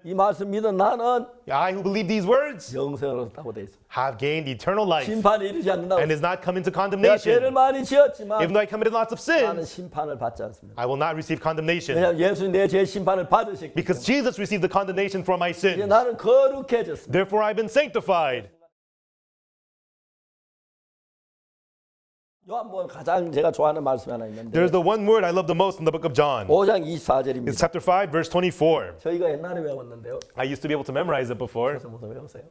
이 말씀 믿은 나는 I who believe these words 영생을 얻었다고 돼 있어. have gained eternal life 심판에 이르지 않는다고. and is not come into 내가 죄를 condemnation. 많이 지었지만 Even though I committed lots of 나는 sins, 심판을 받지 않습니다. I will not receive condemnation. 왜냐하면 예수님 내 죄 심판을 받으셨기 때문에. Because Jesus received the condemnation for my 이제 sins. 나는 거룩해졌습니다. Therefore, I've been sanctified. 요한복음 가장 제가 좋아하는 말씀이 하나 있는데 There's the one word I love the most in the book of John. 5장 It's 24절입니다. chapter 5, verse 24. 저희가 옛날에 외웠는데요. I used to be able to memorize it before. 무슨 외우세요?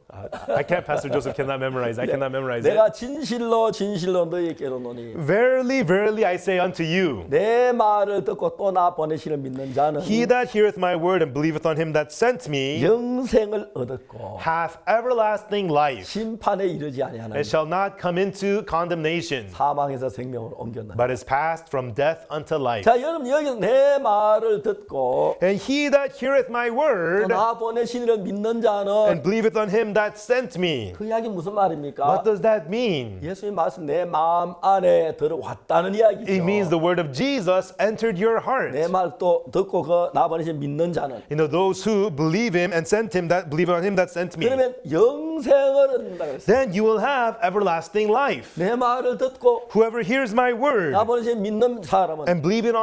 I can't, Pastor Joseph cannot memorize. I cannot memorize it. 내가 진실로 진실로 너희에게 이르노니 Verily, verily, I say unto you, 내 말을 듣고 또 나 보내시를 믿는 자는 he that heareth my word and believeth on him that sent me 영생을 얻었고 hath everlasting life, 심판에 이르지 아니하는 and shall not come into condemnation, 사망에서 생명으로 옮겼나. but is passed from death unto life. 자, 여러분 여기서 내 말을 듣고 And he that heareth my 또 word 나 보내신 이를 믿는 자는 and believeth on him that sent me. 그 이야기 무슨 말입니까? What does that mean? 예수님 말씀 내 마음 안에 들어왔다는 이야기죠. It means the word of Jesus entered your heart. 내 말도 듣고 그 나 보내신 믿는 자는 You know, those who believe him and sent him, that believe on him that sent me, 그러면 영생을 얻는다 그랬어요. then you will have everlasting life. 내 말을 듣고 Whoever hears my word 나 보내신 믿는 사람은 and believeth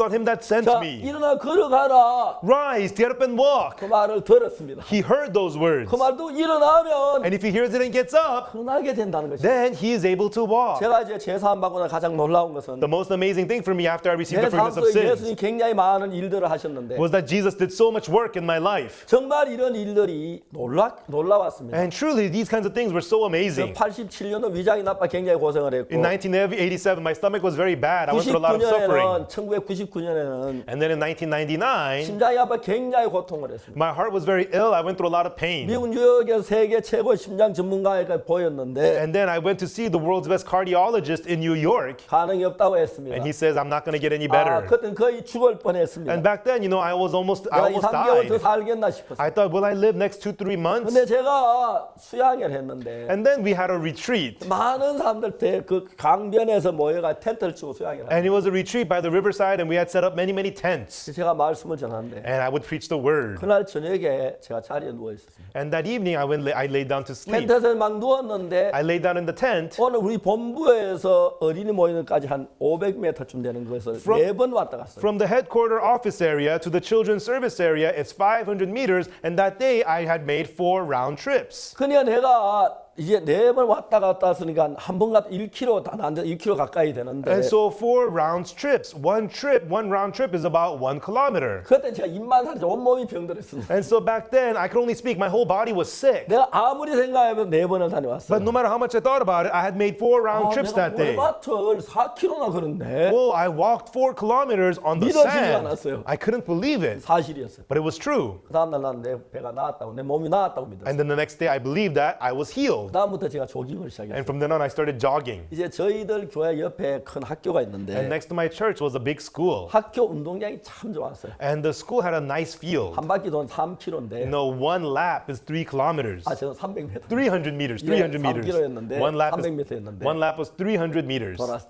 on him that sent 자, me, 일어나 걸어가라. rise, get up and walk. 그 말을 들었습니다. He heard those words. 그 말도 일어나면 And if he hears it and gets up, 일어나게 된다는 것이죠. then he is able to walk. 제가 이제 제사함 받고 나 가장 놀라운 것은 The most amazing thing for me after I received 내 the forgiveness 삶 of 속에 sins 예수님 굉장히 많은 일들을 하셨는데 was that Jesus did so much work in my life. 정말 이런 일들이 놀라웠습니다. And truly, these kinds of things were so amazing. 87년도 위장이 나빠 굉장히 고생을 했고 In 1987, my stomach was very bad. I went through a lot of suffering. 1999년에는 And then in 1999, 심장이 아파 굉장히 고통을 했습니다. my heart was very ill. I went through a lot of pain. 미국 뉴욕에서 세계 최고 심장 전문가가 보였는데 And then I went to see the world's best cardiologist in New York. 가능이 없다고 했습니다. And he says, I'm not going to get any 아, better. 그때는 거의 죽을 뻔했습니다. And back then, you know, I almost 내가 2, 3개월 더 died. 살겠나 싶었어요. I thought, will I live next 2-3 months? 근데 제가 수양을 했는데 And then we had a retreat. 많은 사람들 그 강변에서 모여가 텐트를 치고 수양을 했어요. And it was a retreat by the riverside, and we had set up many, many tents. 제가 말씀을 전하는데 And I would preach the word. 그날 저녁에 제가 자리에 누워 있었습니다. And that evening, I laid down to sleep. 텐트에서 막 누웠는데 I laid down in the tent. 오늘 우리 본부에서 어린이 모이는까지 한 500m쯤 되는 것을 네 번 왔다 갔어요. From the headquarter office area to the children's service area, it's 500 meters. And that day, I had made 4 round trips. 그러니까 내가 이제 네 번 왔다 갔다 했으니까 한 번 갔다 1km 다 안 돼, 1km 가까이 되는데 And so 4 round trips. One round trip is about 1 kilometer. 그때 제가 입만 살지 온몸이 병들었습니다. And so back then, I could only speak. My whole body was sick. 내가 아무리 생각해도 네 번을 다녀왔어요. But no matter how much I thought about it, I had made 4 round trips 내가 that day. 모래밭을 4km나 걸었네. Well, I walked 4 kilometers on the 믿어지지가 sand. 않았어요. I couldn't believe it, 사실이었어요. but it was true. 그 다음날 나는 내 배가 나았다고 내 몸이 나았다고 믿었어요. And then the next day, I believed that I was healed. 다음부터 제가 조깅을 And 시작했어요. from then on, I started jogging. 이제 저희들 교회 옆에 큰 학교가 And 있는데 next to my church was a big school. 학교 운동장이 참 좋았어요. And the school had a nice field. 한 바퀴 돈 You 3km인데 know, 1 lap is 3 kilometers. 저는 300m 300 meters, 300 meters. 3km였는데 1 lap 300m였는데 was 300 meters. 돌아서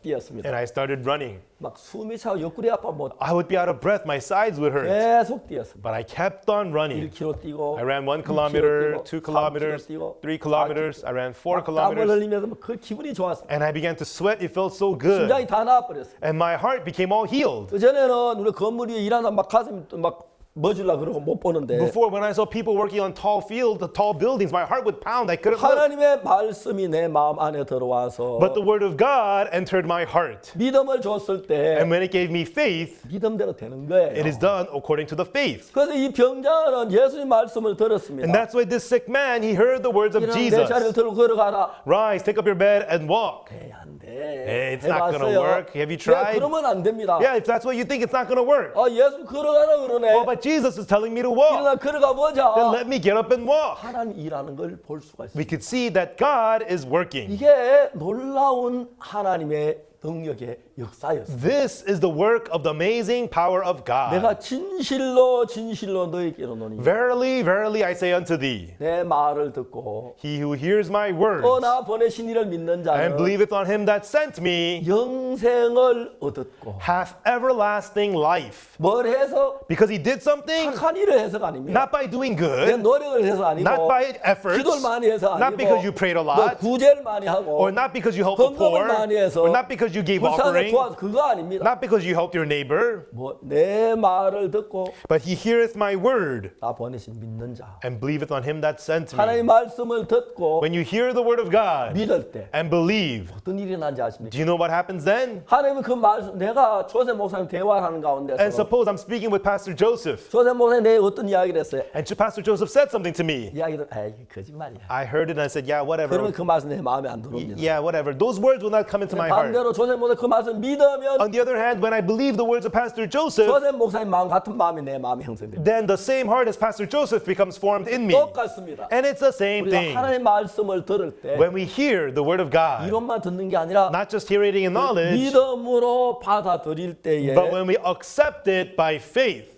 뛰었습니다. And I started running. 막 숨이 차고 옆구리 아파 뭐 I would be out of breath. My sides would hurt. 계속 뛰었습니다. But I kept on running. 1km 뛰고 I ran 1 2km kilometer, 뛰고, 2 kilometers, 3km 뛰고, 3 kilometers. I ran 4 땀을 kilometers. 흘리면서 그 기분이 좋았어요. And I began to sweat. It felt so good. 심장이 다 나아버렸어요. And my heart became all healed. 그 전에는 우리 건물 위에 일하다 막 가슴이 막 멎으려 그러고 못 보는데 Before, when I saw people working on tall fields, the tall buildings, my heart would pound. I couldn't look. 하나님의 말씀이 내 마음 안에 들어와서 But the word of God entered my heart. 믿음을 줬을 때 And when it gave me faith, 믿음대로 되는 거예요. it is done according to the faith. 그래서 이 병자는 예수님 말씀을 들었습니다. And that's why this sick man, he heard the words of 일어나 내 자리를 Jesus. 들고 걸어가라. Rise, take up your bed and walk. 안 돼. Hey, it's not going to 해봤어요. work. Have you 야, tried? 그러면 안 됩니다. Yeah, if that's what you think, it's not going to work. 예수 걸어가라 그러네. Oh, but Jesus is telling me to walk. 일어나 걸어가 보자. Then let me get up and walk. 하나님 일하는 걸 볼 수가 있어요. We could see that God is working. 이게 놀라운 하나님의 능력의 역사였습니다. This is the work of the amazing power of God. 내가 진실로 진실로 너희에게 이르노니 Verily, verily, I say unto thee, 내 말을 듣고 he who hears my 또 words 나 보내신 이를 믿는 and 자는 believeth on him that sent me 영생을 얻었고 hath everlasting life. 뭘 해서 Because he did something, 착한 일을 해서가 아닙니다. not by doing 내 good, 노력을 해서 아니고 not by efforts, 기도를 많이 해서 아니고 not because you prayed a 뭐 lot, 구제를 많이 하고 or not because you helped the 헌금을 poor, 많이 해서 or not because you gave 불쌍하게 offering, 도와서 그거 아닙니다. not because you helped your neighbor, 뭐 내 말을 듣고 but he heareth my word 나 보내신 믿는 자 and believeth on him that sent me. 하나님의 말씀을 듣고 When you hear the word of God 믿을 때 and believe, 어떤 일이 난지 아십니까? do you know what happens then? 하나님은 그 말씀 내가 조세 목사님 대화하는 And 가운데서 suppose I'm speaking with Pastor Joseph, 조세 목사님 내게 어떤 이야기를 했어요? and Pastor Joseph said something to me. 이야기를 에이 거짓말이야. I heard it and I said, yeah, whatever. 그러면 그 말씀 내 마음에 안 들어옵니다. Yeah, whatever. Those words will not come into my heart. 반대로 조세 목사님 그 말씀 믿으면 On the other hand, when I believe the words of Pastor Joseph, 조세 목사님 마음 같은 마음이 내 마음에 형성됩니다. then the same heart as Pastor Joseph becomes formed in me. 똑같습니다. And it's the same 우리가 thing. 하나님의 말씀을 들을 때 When we hear the word of God, 이론만 듣는 게 아니라 not just hear it in knowledge, 믿음으로 받아들일 때에 but when we accept it by faith,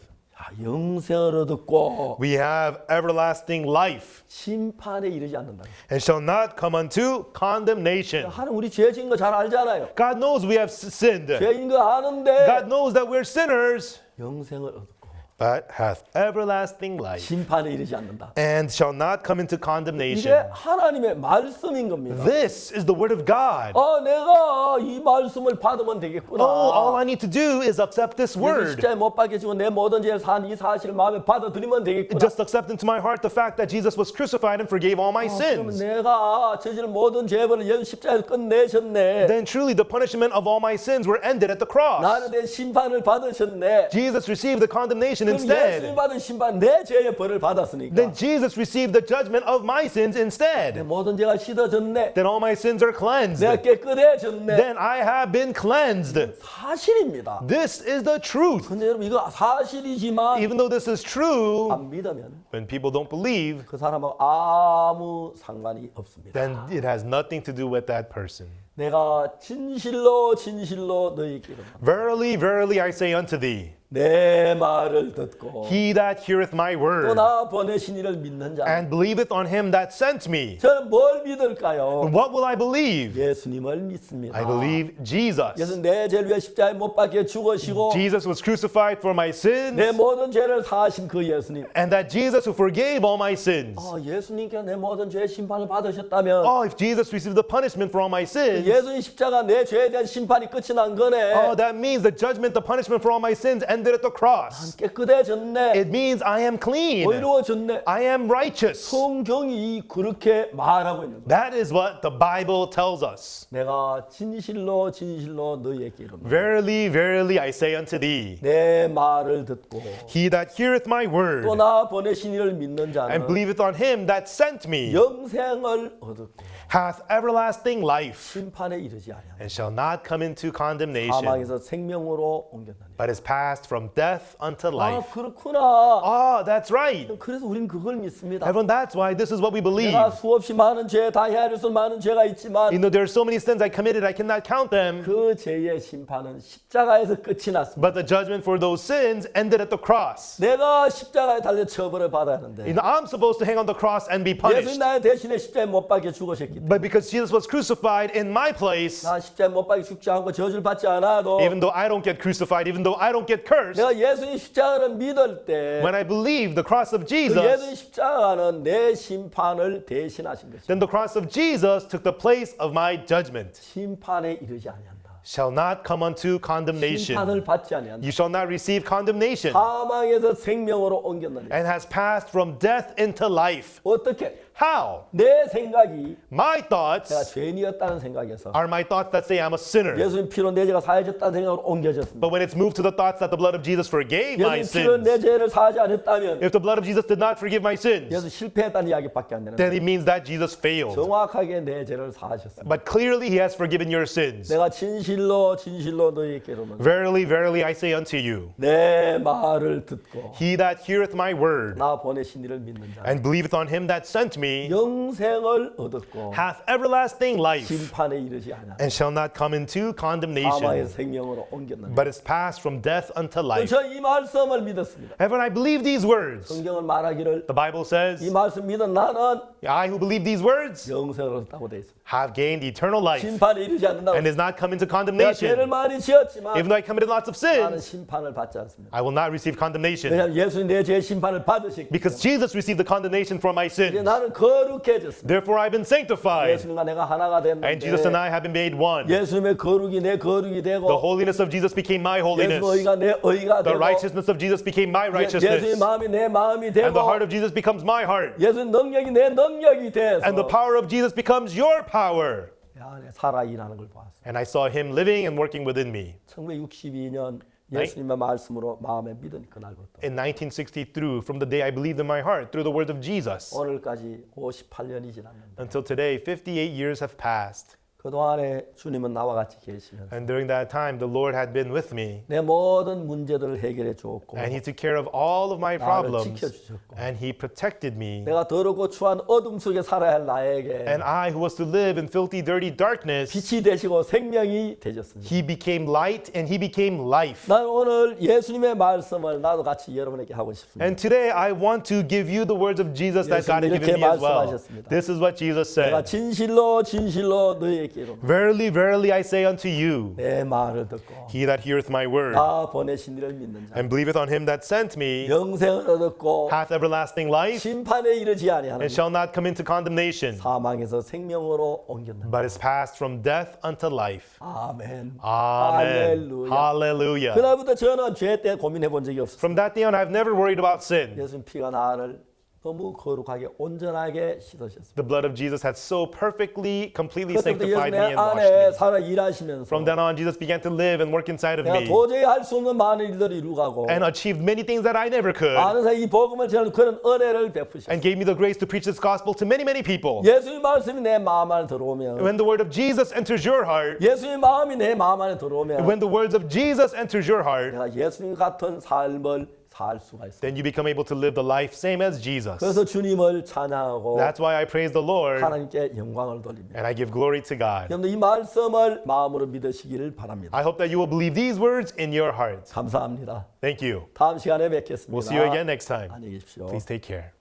영생을 얻고 we have everlasting life 심판에 이르지 않는다. and shall not come unto condemnation. 하나님 우리 죄 지은 거 잘 알잖아요. God knows we have sinned. 죄인 거 아는데 God knows that we're sinners, 영생을 얻고 but hath everlasting life 심판에 이르지 않는다. and shall not come into 이게 condemnation. 하나님의 말씀인 겁니다. This is the word of God. 내가 이 말씀을 받으면 되겠구나. All I need to do is accept this 예수 word. 십자가에 못 박혀지고 내 모든 죄를 산 이 사실을 마음에 받아들이면 되겠구나. Just accept into my heart the fact that Jesus was crucified and forgave all my 그럼 sins. 내가 저지른 모든 죄벌을 예수 십자가에서 끝내셨네. Then truly the punishment of all my sins were ended at the cross. 나는 내 심판을 받으셨네. Jesus received the condemnation 그럼 예수님 instead. 받은 심판 내 죄의 벌을 받았으니까 Then Jesus received the judgment of my sins 내 instead. 모든 죄가 씻어졌네. Then all my sins are cleansed. 내가 깨끗해졌네. Then I have been cleansed. 사실입니다. This is the truth. 근데 여러분 이거 사실이지만 Even though this is true, 안 믿으면 when people don't believe, 그 사람하고 아무 상관이 없습니다. then it has nothing to do with that person. 내가 진실로 진실로 너희에게 이르노니 Verily, verily, I say unto thee, 내 말을 듣고 he that heareth my 또 word 나 보내신 이를 믿는 자 and believeth on him that sent me, 저는 뭘 믿을까요? what will I believe? 예수님을 믿습니다. I believe Jesus. 예수 내 죄를 위해 십자가에 못 박혀 죽으시고 Jesus was crucified for my sins, 내 모든 죄를 사하신 그 예수님. and that Jesus who forgave all my sins. 예수님께서 내 모든 죄의 심판을 받으셨다면 If Jesus received the punishment for all my sins, 예수님 십자가 내 죄에 대한 심판이 끝이 난 거네. that means the judgment, the punishment for all my sins ended at the cross. 깨끗해졌네. It means I am clean. 의로워졌네. I am righteous. 성경이 그렇게 말하고 있는 거야. That is what the Bible tells us. 내가 진실로 진실로 너희에게 이르노니 Verily, verily, I say unto thee, 내 말을 듣고 he that heareth my word 또 나 보내신 이를 믿는 and 자는 believeth on him that sent me 영생을 얻었고 hath everlasting life 심판에 이르지 아니하며 and shall not come into condemnation, 사망에서 생명으로 옮겼나니. but is passed from death unto life. 그렇구나. That's right. 그래서 우린 그걸 믿습니다. Everyone, that's why this is what we believe. 내가 수없이 많은 죄, 다 헤아릴 수 많은 죄가 있지만 You know, there are so many sins I committed, I cannot count them. 그 죄의 심판은 십자가에서 끝이 났습니다. But the judgment for those sins ended at the cross. 내가 십자가에 달려 처벌을 받아야 하는데 You know, I'm supposed to hang on the cross and be 예수님 punished. 나의 대신에 십자가에 못 박혀 죽으셨기 때문에 But because Jesus was crucified in my place, 나 십자가에 못 박혀 죽지 않고 저주를 받지 않아도 even though I don't get crucified, even though I don't get cursed, 내가 예수님 십자가를 믿을 때 when I believe the cross of 그 예수님 Jesus, 십자가는 내 심판을 대신하신 것입니다. then the cross of Jesus took the place of my judgment. 심판에 이르지 아니한다. Shall not come unto condemnation. 심판을 받지 아니한다. You shall not receive condemnation, 사망에서 생명으로 옮겼느니 and has passed from death into life. 어떻게? How? 내 생각이 My 내가 thoughts 죄인이었다는 생각에서 are my thoughts that say I'm a sinner. 예수님 피로 내 죄가 사해졌다는 생각으로 옮겨졌습니다. But when it's moved to the thoughts that the blood of Jesus forgave my 예수님 피로 내 sins, 죄를 사하지 않았다면 if the blood of Jesus did not forgive my sins, 예수 실패했다는 이야기밖에 안 then 되는데 it means that Jesus failed. 정확하게 내 죄를 사하셨습니다. But clearly he has forgiven your sins. 내가 진실로 진실로 너희에게 이르노니 Verily, verily, I say unto you, 내 말을 듣고 he that heareth my word 나 보내신 이를 믿는 자 and believeth on him that sent me me 영생을 얻었고 hath everlasting life 심판에 이르지 않아 and shall not come into 사망의 condemnation, 생명으로 옮겼느니라. but is passed from death unto life. 저 이 말씀을 믿었습니다. And when I believe these words, 성경은 말하기를 the Bible says, 이 말씀 믿은 나는 I who believe these words 영생을 얻었다고 돼 있습니다. have gained eternal life 심판에 이르지 않는다고. and is not come into 내가 죄를 condemnation. 많이 지었지만 Even though I committed lots of 나는 sins, 심판을 받지 않습니다. I will not receive condemnation. 왜냐하면 예수님 내 죄의 심판을 받으셨기 Because Jesus received the condemnation for my 이제 sins. 나는 거룩해졌습니다. Therefore I've been sanctified. 예수님과 내가 하나가 And Jesus and 됐는데 I have been made one. 예수님의 거룩이 내 거룩이 되고 The holiness of Jesus became my 예수님의 holiness. 의가 내 의가 The 되고 righteousness of Jesus became my 예수님의 righteousness. 마음이 내 마음이 And the 되고 heart of Jesus becomes my heart. 예수님 능력이 내 능력이 돼서 And the power of Jesus becomes your power. 내 안에 살아 일하는 걸 봤어요. And I saw him living and working within me. 1962년 예수님의 말씀으로 마음에 믿은 그날부터 In 1963, from the day I believed in my heart through the words of Jesus, 오늘까지 58년이 지났는데 until today, 58 years have passed. 그동안에 주님은 나와 같이 계시면서 And during that time, the Lord had been with me. 내 모든 문제들을 해결해 주었고 And he took care of all of my 나를 problems. 지켜주셨고 And he protected me. 내가 더럽고 추한 어둠 속에 살아야 할 나에게 And I, who was to live in filthy, dirty darkness, 빛이 되시고 생명이 되셨습니다. he became light and he became life. 난 오늘 예수님의 말씀을 나도 같이 여러분에게 하고 싶습니다. And today I want to give you the words of Jesus that God had given me as well. This is what Jesus 내가 said. 진실로 진실로 너희에게 이르노니 Verily, verily, I say unto you, 내 말을 듣고 he that heareth my word 나 보내신 이를 믿는 자 and believeth on him that sent me 영생을 얻었고 hath everlasting life 심판에 이르지 아니하는 and shall not come into condemnation, 사망에서 생명으로 옮겼다. but is passed from death unto life. 아멘. Amen. 할렐루야. Hallelujah. 그날부터 저는 죄 때 고민해 본 적이 없었어요. From that day on, I've never worried about sin. 예수님 피가 나를 너무 거룩하게 온전하게 씻으셨습니다. The blood of Jesus had so perfectly, completely 그때부터 예수 sanctified me 내 and washed 안에 me. 살아 일하시면서 From then on, Jesus began to live and work inside of 내가 me 도저히 할 수 없는 많은 일들을 이루가고 and achieved many things that I never could 아는 사이 이 복음을 전하는 그런 은혜를 베푸셨어요. and gave me the grace to preach this gospel to many, many people. 예수님 말씀이 내 마음 안에 들어오면 When the word of Jesus enters your heart, 예수님 마음이 내 마음 안에 들어오면 when the words of Jesus enters your heart, 내가 예수님 같은 삶을 살 수가 있어요. then you become able to live the life same as Jesus. 그래서 주님을 찬양하고 That's why I praise the Lord 하나님께 영광을 돌립니다. and I give glory to God. 여러분들 이 말씀을 마음으로 믿으시기를 바랍니다. I hope that you will believe these words in your heart. 감사합니다. Thank you. 다음 시간에 뵙겠습니다. We'll see you again next time. 안녕히 계십시오. Please take care.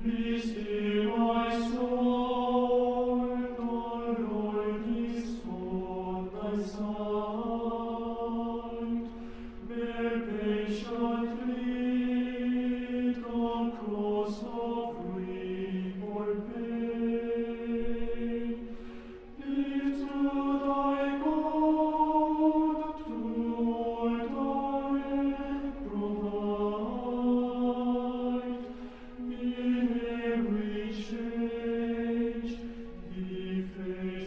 Be still my soul, the Lord is on thy side. Bear patiently the cross of grief or pain. Live to thy God, to Lord our help provide. In every change, be faithful.